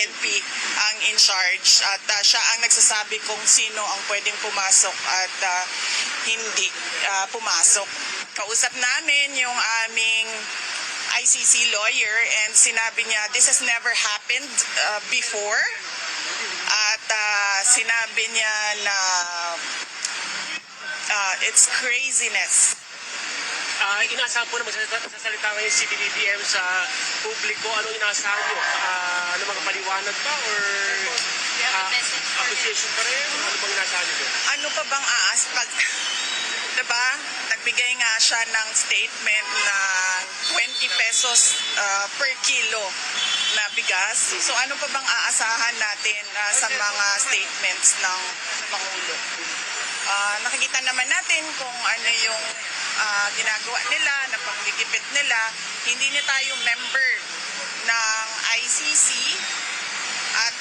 PNP ang in charge at siya ang nagsasabi kung sino ang pwedeng pumasok at hindi pumasok. Kausap namin yung aming ICC lawyer and sinabi niya this has never happened before at sinabi niya na it's craziness. Inaasahan po na magsasalita ngayon si DBBM sa publiko. Ano inaasahan nyo? Ano mga paliwanag ba? Or accusation pa rin? Ano bang inaasahan nyo? Ano pa bang pag diba? Nagbigay nga siya ng statement na 20 pesos per kilo na bigas. So ano pa bang aasahan natin sa mga statements ng Pangulo? Nakikita naman natin kung ano yung ginagawa nila, na panggigipit nila. Hindi na tayo member ng ICC at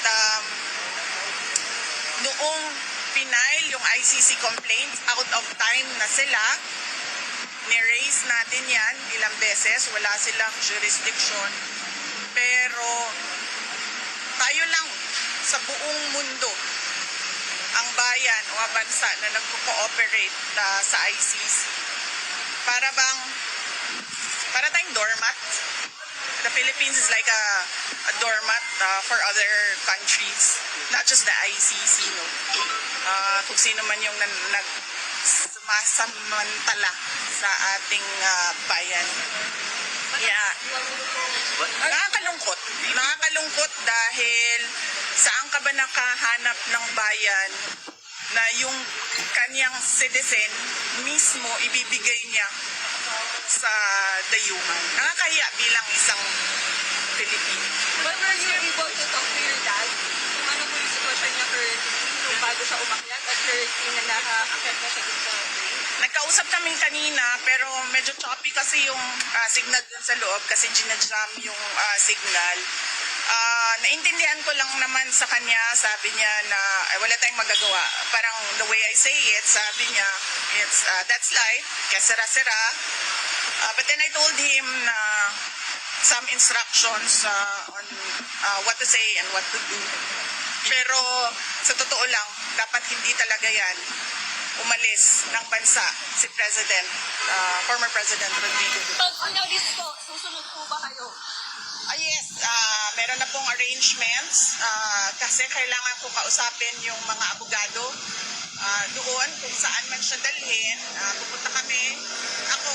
noong final yung ICC complaints, out of time na sila. Ni-raise natin yan ilang beses, wala silang jurisdiction. Pero tayo lang sa buong mundo ang bayan o bansa na nagko-cooperate sa ICC. Para tayong doormat. The Philippines is like a doormat for other countries, not just the ICC, no. Kung sino man yung sumasamantala sa ating bayan. Yeah. Nakakalungkot dahil saan ka ba nakahanap ng bayan na yung kanyang citizen mismo ibibigay niya sa dayuhan. Nakakahiya bilang isang Pilipino. But were you able to talk to your dad? Kung ano po yung sitwasyon niya currently, nung bago siya umakyat at currently na nakaakyat na siya dun sa train? Nagkausap namin kanina pero medyo choppy kasi yung signal dun sa loob kasi ginajam yung signal. Naintindihan ko lang naman sa kanya, sabi niya na wala tayong magagawa. Parang the way I say it, sabi niya, that's life, kesera-sera. But then I told him na some instructions on what to say and what to do. Pero sa totoo lang, dapat hindi talaga yan umalis ng bansa si President, former President Rodrigo Duterte. Pag unalis po, susunod po ba kayo? Yes, meron na pong arrangements kasi kailangan ko kausapin yung mga abogado doon kung saan man siya dalhin. Pupunta ako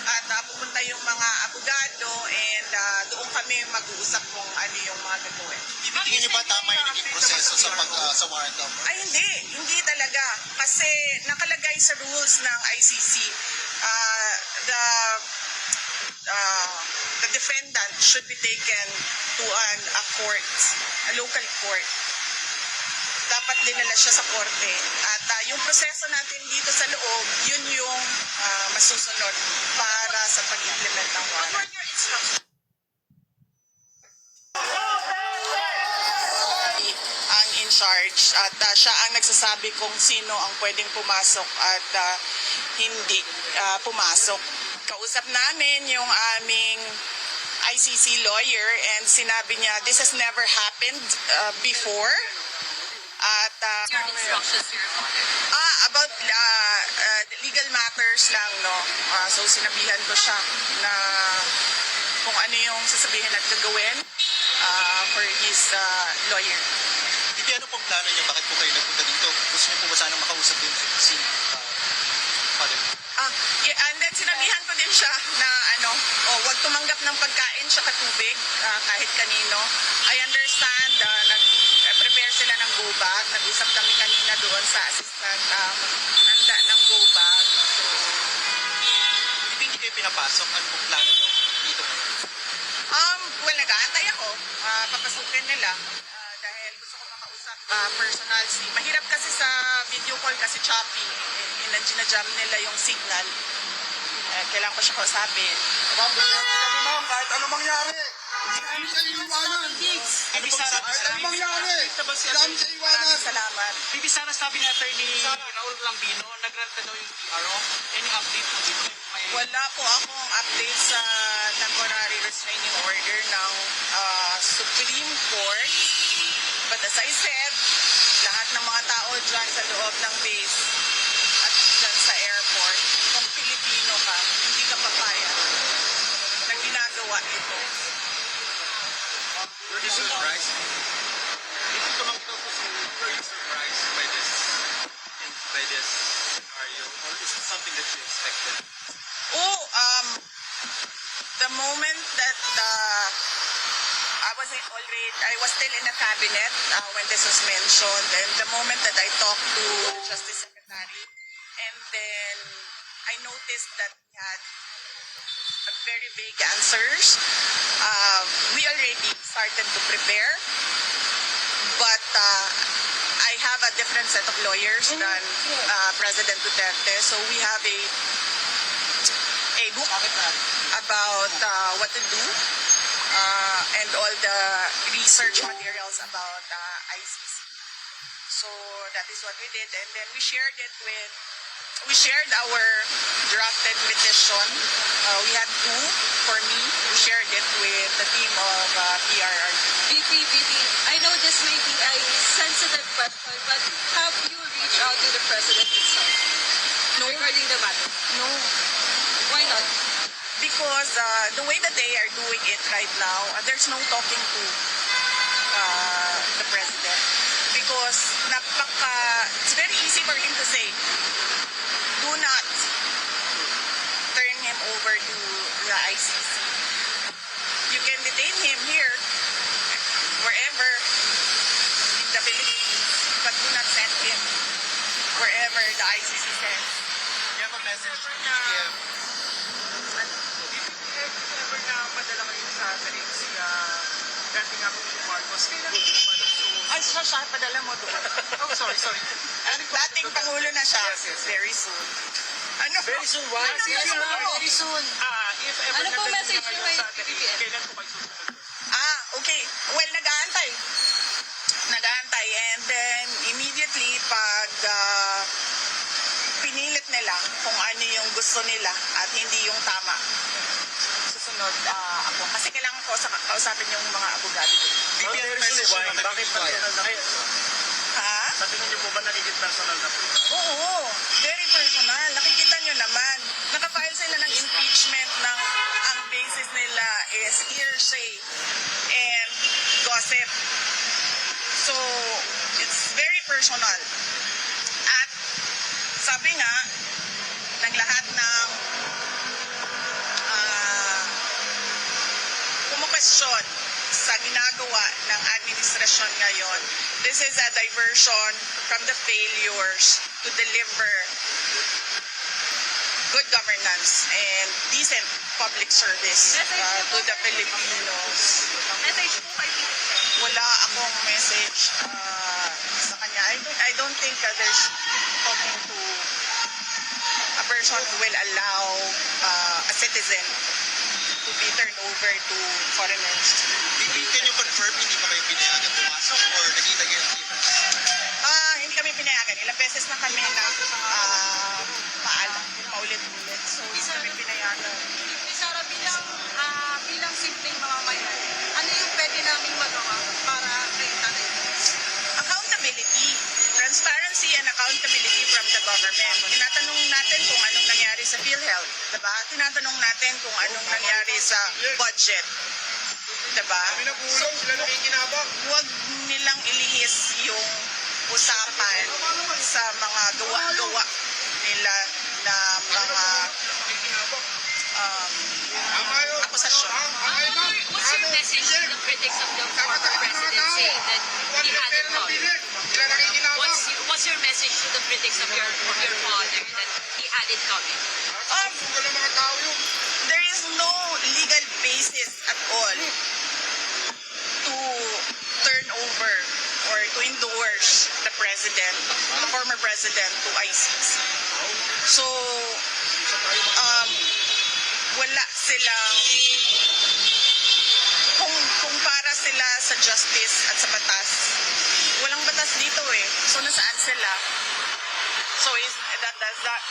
at pupunta yung mga abogado and doon kami mag-uusap kung ano yung mga gagawin. Tingin niyo ba tama yung naging proseso sa warrant of? Ay hindi talaga kasi nakalagay sa rules ng ICC the defendant should be taken to a court, a local court. Dapat dinala siya sa korte. At yung proseso natin dito sa loob, yun yung masusunod para sa pag-implement ng warrant. What were your instructions? Ang in charge at siya ang nagsasabi kung sino ang pwedeng pumasok at hindi pumasok. Kausap namin yung aming ICC lawyer and sinabi niya this has never happened before. At Your instructions to your father? about legal matters lang, no. So sinabihan ko siya na kung ano yung sasabihin at gagawin for his lawyer. Hindi, ano pong plano niyo? Bakit po kayo nagpunta dito? Gusto niyo po ba sanang makausap din si father? And then sinabihan ko din siya na wag tumanggap ng pagkain sa katubig kahit kanino. I understand nag-prepare sila ng go bag. Nag-usap kami kanina doon sa assistant handa ng go bag. So, Hindi kayo pinapasok? Ano pong plano niyo dito? well, nag-aantay ako. Papasukin nila. Dahil gusto ko makausap personal. Mahirap kasi sa video call kasi choppy. Ginajam nila yung signal. Kailangan ko siya kausapin. Ma'am, ganyan kami ma'am, kahit ano mangyari. Hindi namin siya iiwanan. Ano pong sabi Kahit sa ano mangyari. Hindi namin siya iiwanan. Maraming salamat. Bibi sana sabi ni Attorney Raul Lambino, nagranta daw yung TRO. Any update po dito? Wala po akong update sa temporary restraining order ng Supreme Court. But as I said, lahat ng mga tao dyan sa loob ng base at dyan sa airport, kung Pilipino ka, hindi ka papayag na ginagawa ito. Were you surprised? Dito tumakbo po si, were you surprised by this scenario? Or is it something that you expected? Oh, the moment that I was still in the cabinet when this was mentioned, and the moment that I talked to the Justice Secretary, and then I noticed that he had very vague answers. We already started to prepare, but I have a different set of lawyers than President Duterte, so we have a book about what to do and all the research materials about ICC. So that is what we did, and then we shared our drafted petition. We had two for me. We shared it with the team of PRRD. VP, I know this may be a sensitive question, but have you reached out to the President himself regarding the matter? No, Why not? because the way that they are doing it right now, there's no talking to the president. Because it's very easy for him to say, do not turn him over to the ICC. You can detain him here, wherever in the Philippines, but do not send him wherever the ICC sends. You have a message to BBM. Ever na madala kayo sa taring si dating ako si Marcos, kailan ko naman so... Ay, siya, padala mo doon. Oh, sorry. Dating Pangulo na siya. Yes. Very soon. Ano? Very soon, why? Very soon. If ever Ano po nadating message kayo niyo kay sa taring, BBM? kailan ko kayo susunod? Okay. Well, nag-aantay. And then, immediately, pag pinilit nila kung ano yung gusto nila at hindi yung tama, susunod ako. Kasi kailangan ko kausapin yung mga abogado. Ma'am, very soon, why? Bakit personal na kayo? Ha? Sa tingin niyo po ba nagiging personal na po? Oo. Very personal. Nakikita nyo naman. Nakafile sila ng impeachment ng ang basis nila is hearsay and gossip. So, it's very personal. At sabi nga ng lahat ng kumukwestiyon sa ginagawa ng administrasyon ngayon, this is a diversion from the failures to deliver good governance and decent public service to the Filipinos. Message po kay BBM. Wala akong message sa kanya. I don't think there's talking to a person who will allow a citizen to be turned over to foreigners. Can you confirm hindi pa kayo pinayagan pumasok or nakita niyo yung clearance? Hindi kami pinayagan. Ilang beses na kami na paalam, paulit-ulit. So, hindi kami pinayagan. Sara, bilang simpleng mamamayan, ano yung pwede namin magawa para kay Tatay? Accountability. Transparency and accountability from the government. Tinatanong natin kung anong nangyari sa PhilHealth. Diba? Tinatanong natin kung anong nangyari sa budget. Diba? Pinagulong sila nakikinabang. Huwag nilang ilihis yung usapan sa mga gawa-gawa nila na mga akusasyon. What's your message to the critics of the former president saying that he had it coming? Sila nakikinabang. What's your message to the critics of your father that he had it coming? Sugal ng mga tao yun. There is no legal basis at all to turn over or to endorse the president, the former president, to ICC. So, wala silang, kung para sila sa justice at sa batas, walang batas dito eh. So, nasaan sila? So,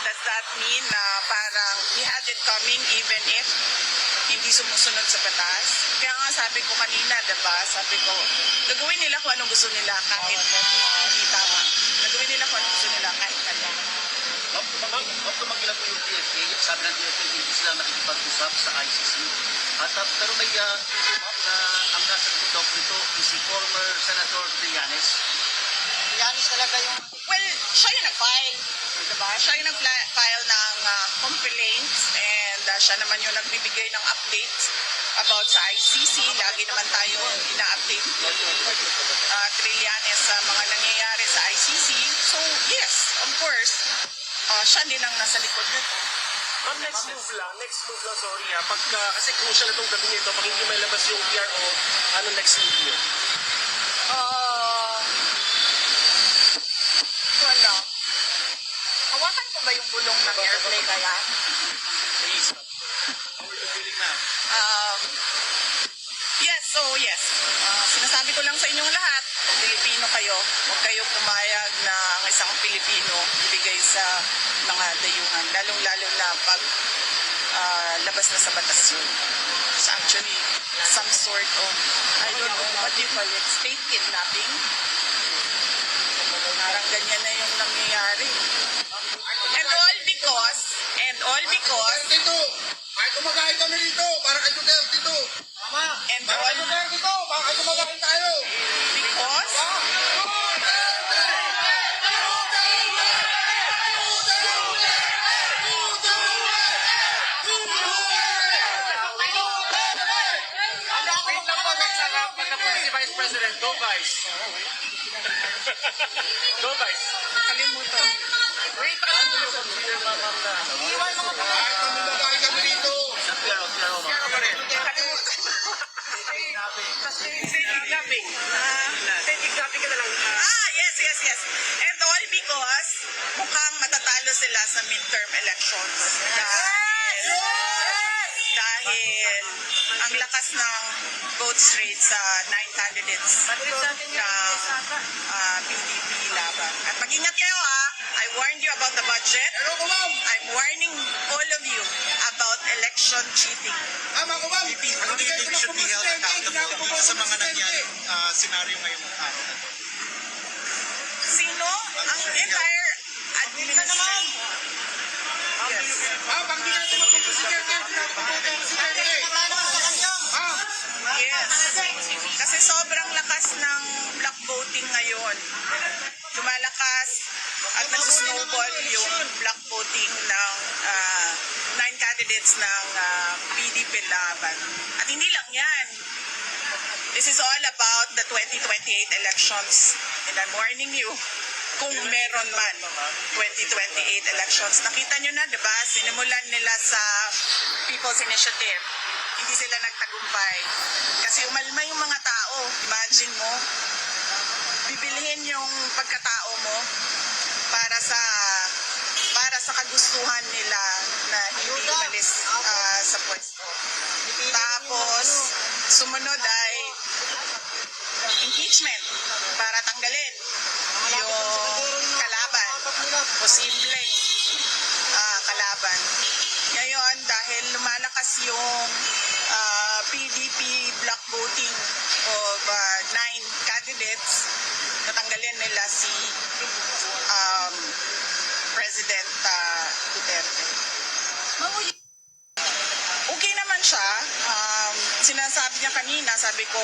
does that mean na parang he had it coming even if hindi sumusunod sa batas? Kaya nga sabi ko kanina, diba? Sabi ko, gagawin nila kung anong gusto nila kahit hindi tama. Gagawin nila kung anong gusto nila kahit ano. Ma'am, tumanggi lang po yung DFA. Sabi ng DFA, hindi sila nakikipag-usap sa ICC. Pero may issue, ma'am, na ang nasa daw po ito is si former Senator Trillanes. Trillanes talaga yung... Well, siya yung nag-file. Diba? Siya yung nag-file ng complaints and siya naman yung nagbibigay ng updates about sa ICC. Lagi naman tayo ina-update Trillanes sa mga nangyayari sa ICC. So, yes, of course, siya din ang nasa likod nito. Ma'am, next move lang, sorry ha. Kasi crucial na itong gabi nito, pag hindi may labas yung PRO, ano next move niyo? Wala. Hawakan ko ba yung bulong ng airplay kaya? Please. Yes. Sinasabi ko lang sa inyong lahat, kung Pilipino kayo, huwag kayong pumayag na ang isang Pilipino ibigay sa mga dayuhan. Lalong-lalo na pag labas na sa batas yun. It's actually some sort of, I don't know, what do you call it, state kidnapping? Parang ganyan na yung nangyayari. And all because, Dito! Kahit kumakain kami dito, para kay Duterte dito. and Para kay all Duterte dito, para kay kumakain tayo. because, Wait lang po, guys. Pag na po si Vice President, go Vice. Go Vice. kalimutan. Wait, ano yung consider ma'am na? Kahit kumakain kami dito. Sa PRO, ma'am. Kaya pa rin. Kalimutan. State kidnapping. State kidnapping ka na lang. Yes. And all because mukhang matatalo sila sa midterm elections. Dahil ang lakas ng vote rate sa 9 candidates na PDP laban. At mag-ingat kayo I warned you about the budget. Ano ko, ma'am? I'm warning all of you about election cheating. Tama ko, ma'am. Ano do you think should be held accountable sa mga nangyaring senaryo ngayong araw na to? Sino? Ang entire administration. Yes. Ma'am, pag di natin magpupusidente, di natin magpupusidente. Ma'am, Yes. Kasi sobrang lakas ng black voting ngayon. Lumalakas at nag-snowball yung black voting ng 9 candidates ng PDP laban. At hindi lang yan. This is all about the 2028 elections. And I'm warning you, kung meron man 2028 elections. Nakita nyo na, di ba? Sinimulan nila sa People's Initiative. Hindi sila nagtagumpay. Kasi umalma yung mga tao. Imagine mo, bibilihin yung pagkatao mo para sa kagustuhan nila na hindi umalis sa pwesto. Tapos, sumunod ay impeachment para tanggalin yung kalaban, posibleng kalaban. Ngayon, dahil lumalakas yung PDP block voting of 9 candidates, natanggalin nila si President Duterte. Okay naman siya. Sinasabi niya kanina, sabi ko,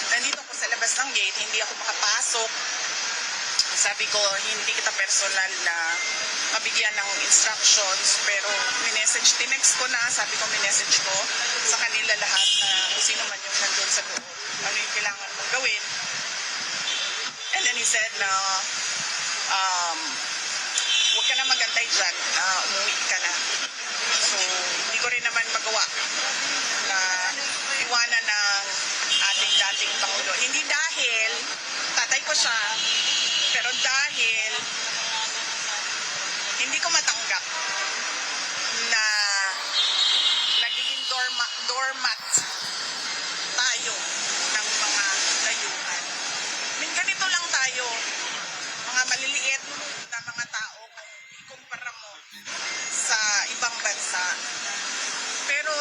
nandito ako sa labas ng gate, hindi ako makapasok. Sabi ko, hindi kita personal na mabigyan ng instructions, pero tinext ko na, sabi ko, minessage ko sa kanila lahat na kung sino man yung nandun sa loob, ano yung kailangan mong gawin. And then he said na, huwag ka na magantay dyan, umuwi ka na. So, hindi ko rin naman magawa na iwanan ng ating dating Pangulo. Hindi dahil tatay ko siya, pero dahil hindi ko matanggap na nagiging doormat tayo ng mga dayuhan. Ganito lang tayo, mga maliliit na mga tao kung ikumpara mo sa ibang bansa. Pero,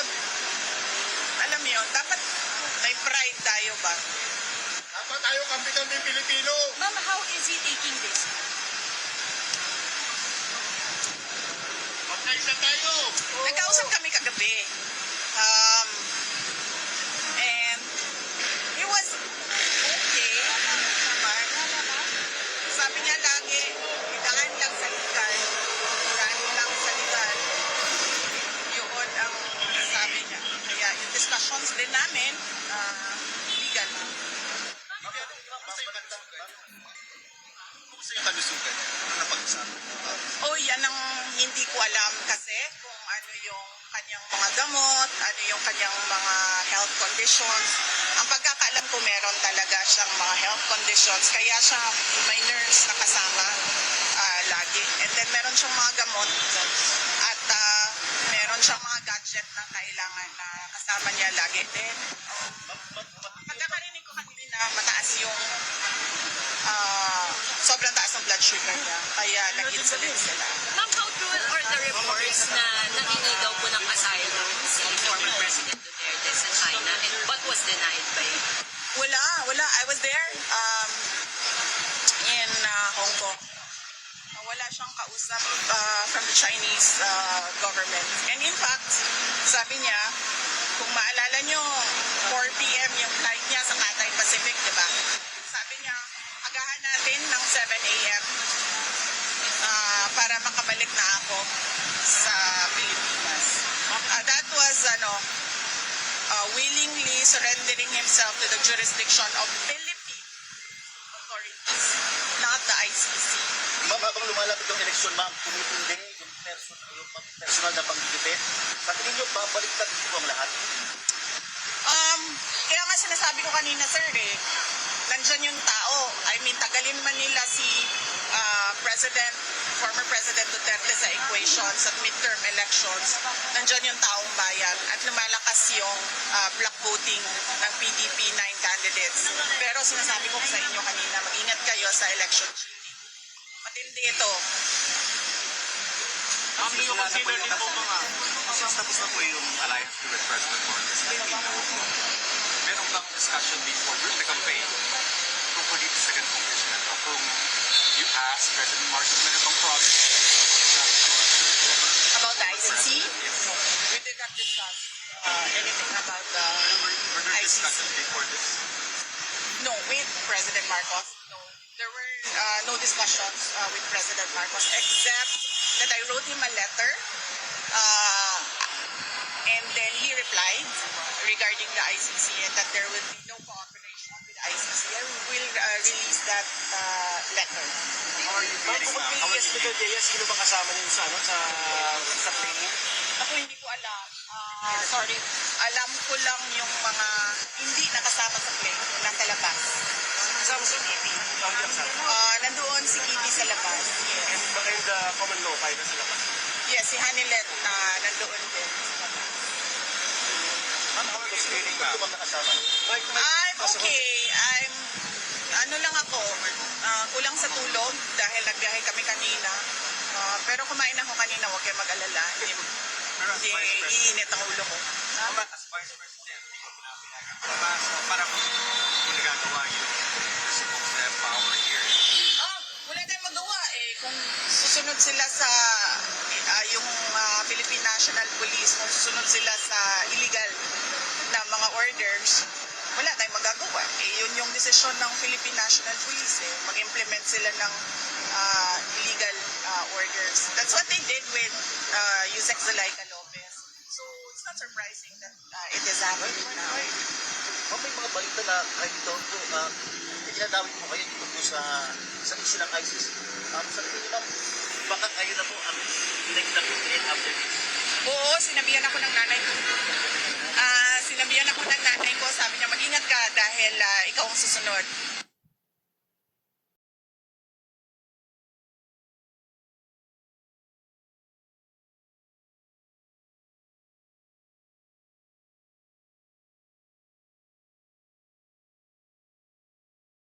alam mo yun, dapat may pride tayo ba? dapat tayo kampi kami Pilipino. Ma'am, how is he taking this? Magkaisa tayo. Nagkausap kami kagabi. And it was okay naman. Sabi niya lagi, idaan lang sa legal. Idaan lang sa legal. Yun ang sabi niya. Kaya yung discussions din namin, legal. Kumusta yung kalusugan niya? Ano napag-usapan? Oh, yan ang hindi ko alam kasi kung ano yung kanyang mga gamot, ano yung kanyang mga health conditions. Ang pagkakaalam ko meron talaga siyang mga health conditions, kaya siya may nurse na kasama lagi. And then meron siyang mga gamot at meron siyang mga gadget na kailangan na kasama niya lagi. Then, pagkakarinig ko kanina, mataas yung sobrang taas ng blood sugar niya. Kaya nag-insulin sila. Ma'am, how true are the reports na nangingi daw po ng asylum si former President Duterte sa China and what was denied by Wala. I was there in Hong Kong. Wala siyang kausap from the Chinese government. And in fact, sabi niya, kung maalala nyo, 4 p.m. yung flight niya sa Cathay Pacific, di ba? Sabi niya, agahan natin ng 7 a.m. Para makabalik na ako sa Pilipinas. That was, willingly surrendering himself to the jurisdiction of Philippine authorities, not the ICC. Ma'am, habang lumalapit yung eleksyon, ma'am, tumitindi yung personal na panggigipit. Sa tingin niyo, babaliktad dito ang lahat? Kaya nga sinasabi ko kanina, sir, nandyan yung tao. I mean, tagalin man nila si former President Duterte sa equations at midterm elections, nandyan yung taong bayan at lumalakas yung block voting ng PDP 9 candidates. Pero sinasabi ko sa inyo kanina, mag-ingat kayo sa election cheating. Matindi ito. Ma'am, do you consider din po mga, since tapos na po yung alliance with President Marcos, meron bang discussion before during the campaign kung po dito sa ganung congressman o kung you ask President Marcos, meron bang promise About the ICC, we did not discuss anything about the were there ICC. discussions before this? No, with President Marcos, no. There were no discussions with President Marcos except that I wrote him a letter and then he replied regarding the ICC and that there will be no cooperation with the ICC. I will release that letter. Ma'am, kung mag-yes ni Gadea, sino ba kasama niyo sa plane? Ako hindi ko alam. Sorry. Alam ko lang yung mga hindi nakasama sa plane, nasa labas. Kasama sa TV? Nandoon si Kitty sa labas. Yes. And common law, kayo na sa labas. Yes, si Hanilet na nandoon din. Ma'am, how are you feeling, ma'am? Ito bang nakasama? I'm okay. Ano lang ako, kulang sa tulog dahil nagbiyahe kami kanina. Pero kumain ako kanina, huwag kayo mag-alala. Pero as Hindi, Vice President, iinit ang ulo ko. ma'am, as Vice President, hindi ko pinapayagan. Para kung nagagawa yung principles na power here. Wala tayong magawa eh. Kung susunod sila sa yung Philippine National Police, kung susunod sila sa illegal na mga orders, wala tayong magagawa. Yun yung desisyon ng Philippine National Police. Mag-implement sila ng illegal orders. That's what they did with Yusek Zulaika Lopez. So it's not surprising that it is happening now. Ma'am, may mga balita na kayo daw po, dinadawit mo kayo dito po sa issue ng ISIS. Sa tingin niyo, ma'am, baka kayo na po ang pinag-create after this? Oo, sinabihan ako ng nanay ko. Sinabihan ako ng nanay ko, sabi niya, mag-ingat ka dahil ikaw ang susunod.